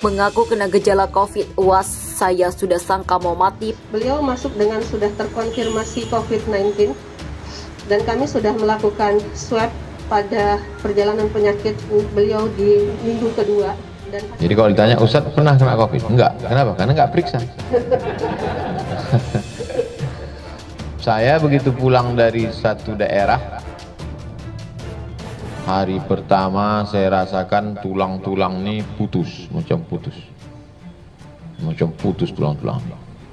Mengaku kena gejala COVID, UAS, saya sudah sangka mau mati. Beliau masuk dengan sudah terkonfirmasi COVID-19 dan kami sudah melakukan swab pada perjalanan penyakit beliau di minggu kedua. Jadi kalau ditanya, Ustadz pernah kena COVID? Enggak. Kenapa? Karena enggak periksa. Saya begitu pulang dari satu daerah, hari pertama saya rasakan tulang-tulang ini putus, macam putus tulang-tulang.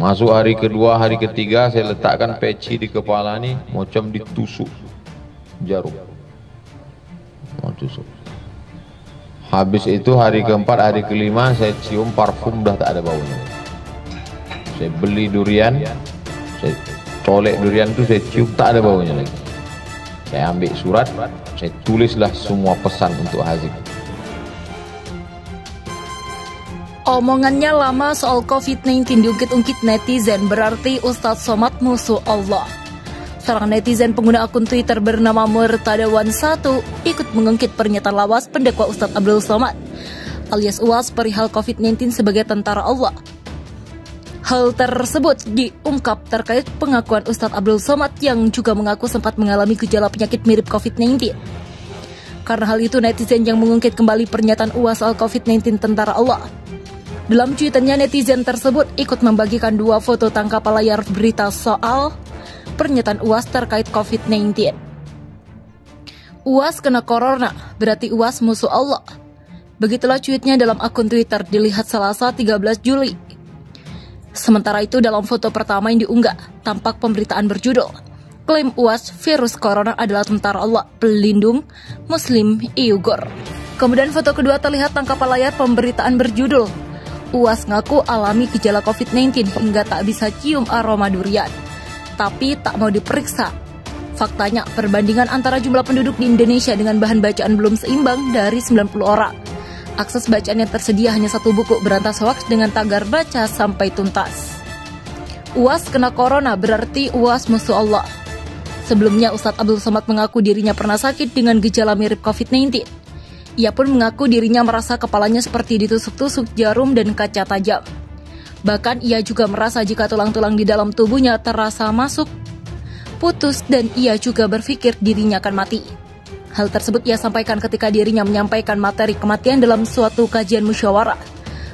Masuk hari kedua, hari ketiga saya letakkan peci di kepala ini, macam ditusuk jarum. Tusuk. Habis itu hari keempat, hari kelima saya cium parfum udah tak ada baunya. Saya beli durian, saya colek durian itu saya cium tak ada baunya lagi. Saya ambil surat, saya tulislah semua pesan untuk Haziq. Omongannya lama soal COVID-19 diungkit-ungkit netizen, berarti Ustadz Somad musuh Allah. Seorang netizen pengguna akun Twitter bernama Murtadawan1 ikut mengungkit pernyataan lawas pendakwa Ustadz Abdul Somad alias UAS perihal COVID-19 sebagai tentara Allah. Hal tersebut diungkap terkait pengakuan Ustadz Abdul Somad yang juga mengaku sempat mengalami gejala penyakit mirip COVID-19. Karena hal itu, netizen yang mengungkit kembali pernyataan UAS soal COVID-19 tentara Allah. Dalam cuitannya, netizen tersebut ikut membagikan dua foto tangkapan layar berita soal pernyataan UAS terkait COVID-19. UAS kena corona, berarti UAS musuh Allah. Begitulah cuitnya dalam akun Twitter dilihat Selasa 13 Juli. Sementara itu dalam foto pertama yang diunggah, tampak pemberitaan berjudul, klaim UAS virus corona adalah tentara Allah, pelindung Muslim Uyghur. Kemudian foto kedua terlihat tangkapan layar pemberitaan berjudul, UAS ngaku alami gejala COVID-19 hingga tak bisa cium aroma durian, tapi tak mau diperiksa. Faktanya, perbandingan antara jumlah penduduk di Indonesia dengan bahan bacaan belum seimbang dari 90 orang. Akses bacaan yang tersedia hanya satu buku berantas hoaks dengan tagar baca sampai tuntas. UAS kena corona, berarti UAS musuh Allah. Sebelumnya, Ustadz Abdul Somad mengaku dirinya pernah sakit dengan gejala mirip COVID-19. Ia pun mengaku dirinya merasa kepalanya seperti ditusuk-tusuk jarum dan kaca tajam. Bahkan ia juga merasa jika tulang-tulang di dalam tubuhnya terasa masuk, putus, dan ia juga berpikir dirinya akan mati. Hal tersebut ia sampaikan ketika dirinya menyampaikan materi kematian dalam suatu kajian musyawarah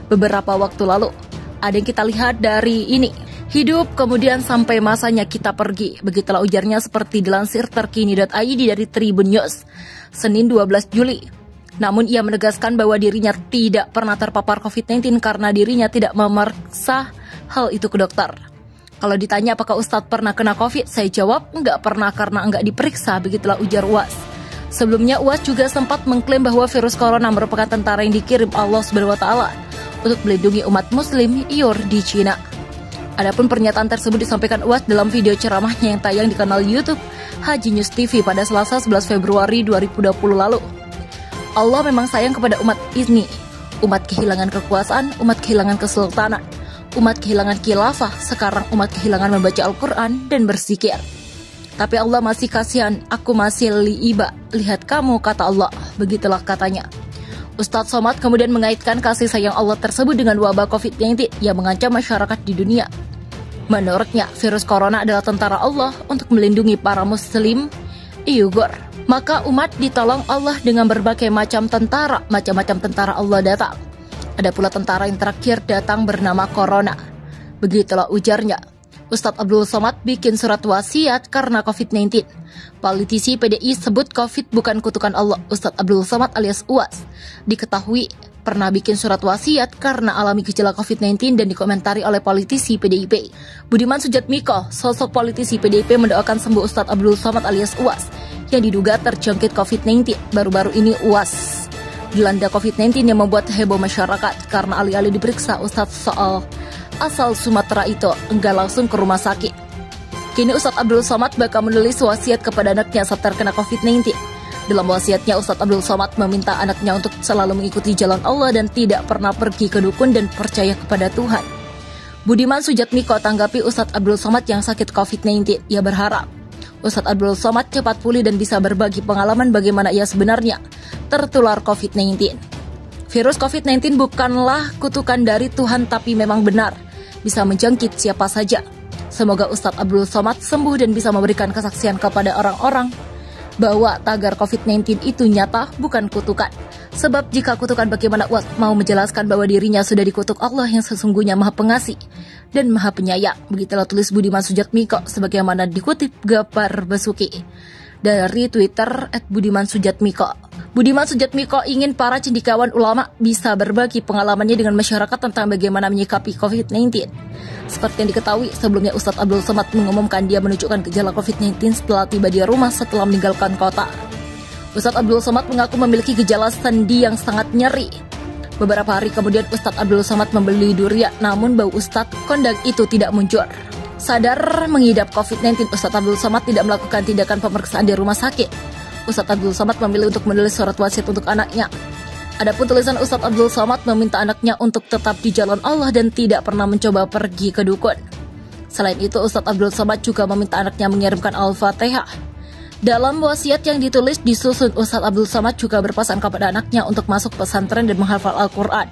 beberapa waktu lalu. Ada yang kita lihat dari ini, hidup kemudian sampai masanya kita pergi. Begitulah ujarnya seperti dilansir terkini.id dari Tribun News, Senin 12 Juli. Namun ia menegaskan bahwa dirinya tidak pernah terpapar COVID-19 karena dirinya tidak memeriksa hal itu ke dokter. Kalau ditanya apakah Ustadz pernah kena COVID, saya jawab enggak pernah karena enggak diperiksa, begitulah ujar UAS. Sebelumnya UAS juga sempat mengklaim bahwa virus corona merupakan tentara yang dikirim Allah SWT untuk melindungi umat muslim Uyghur di Cina. Adapun pernyataan tersebut disampaikan UAS dalam video ceramahnya yang tayang di kanal YouTube Haji News TV pada Selasa 11 Februari 2020 lalu. Allah memang sayang kepada umat ini, umat kehilangan kekuasaan, umat kehilangan kesultanan, umat kehilangan khilafah, sekarang umat kehilangan membaca Al-Quran dan berzikir. Tapi Allah masih kasihan, aku masih liiba, lihat kamu, kata Allah, begitulah katanya. Ustadz Somad kemudian mengaitkan kasih sayang Allah tersebut dengan wabah COVID-19 yang mengancam masyarakat di dunia. Menurutnya, virus corona adalah tentara Allah untuk melindungi para muslim Uyghur. Maka umat ditolong Allah dengan berbagai macam tentara, macam-macam tentara Allah datang. Ada pula tentara yang terakhir datang bernama Corona. Begitulah ujarnya. Ustadz Abdul Somad bikin surat wasiat karena COVID-19. Politisi PDI sebut COVID bukan kutukan Allah. Ustadz Abdul Somad alias UAS diketahui pernah bikin surat wasiat karena alami gejala COVID-19 dan dikomentari oleh politisi PDIP. Budiman Sujatmiko, sosok politisi PDIP, mendoakan sembuh Ustadz Abdul Somad alias UAS yang diduga terjangkit COVID-19. Baru-baru ini UAS dilanda COVID-19 yang membuat heboh masyarakat karena alih-alih diperiksa, Ustadz soal asal Sumatera itu enggak langsung ke rumah sakit. Kini Ustadz Abdul Somad bakal menulis wasiat kepada anaknya saat terkena COVID-19. Dalam wasiatnya, Ustadz Abdul Somad meminta anaknya untuk selalu mengikuti jalan Allah dan tidak pernah pergi ke dukun dan percaya kepada Tuhan. Budiman Sujatmiko tanggapi Ustadz Abdul Somad yang sakit COVID-19. Ia berharap Ustadz Abdul Somad cepat pulih dan bisa berbagi pengalaman bagaimana ia sebenarnya tertular COVID-19. Virus COVID-19 bukanlah kutukan dari Tuhan tapi memang benar bisa menjangkit siapa saja. Semoga Ustadz Abdul Somad sembuh dan bisa memberikan kesaksian kepada orang-orang bahwa tagar COVID-19 itu nyata, bukan kutukan. Sebab jika kutukan, bagaimana Uas mau menjelaskan bahwa dirinya sudah dikutuk Allah yang sesungguhnya Maha Pengasih dan Maha Penyayang. Begitulah tulis Budiman Sujatmiko sebagaimana dikutip Gapar Basuki dari Twitter @budimansujatmiko. Budiman Sujatmiko ingin para cendekiawan ulama bisa berbagi pengalamannya dengan masyarakat tentang bagaimana menyikapi COVID-19. Seperti yang diketahui, sebelumnya Ustadz Abdul Somad mengumumkan dia menunjukkan gejala COVID-19 setelah tiba di rumah setelah meninggalkan kota. Ustadz Abdul Somad mengaku memiliki gejala sendi yang sangat nyeri. Beberapa hari kemudian Ustadz Abdul Somad membeli durian, namun bau Ustadz kondang itu tidak muncul. Sadar mengidap COVID-19, Ustadz Abdul Somad tidak melakukan tindakan pemeriksaan di rumah sakit. Ustadz Abdul Somad memilih untuk menulis surat wasiat untuk anaknya. Adapun tulisan Ustadz Abdul Somad meminta anaknya untuk tetap di jalan Allah dan tidak pernah mencoba pergi ke dukun. Selain itu, Ustadz Abdul Somad juga meminta anaknya mengirimkan Al-Fatihah. Dalam wasiat yang ditulis disusun, Ustadz Abdul Somad juga berpesan kepada anaknya untuk masuk pesantren dan menghafal Al-Quran.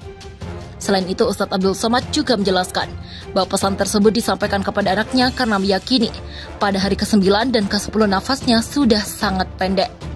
Selain itu, Ustadz Abdul Somad juga menjelaskan bahwa pesan tersebut disampaikan kepada anaknya karena meyakini pada hari ke-9 dan ke-10 nafasnya sudah sangat pendek.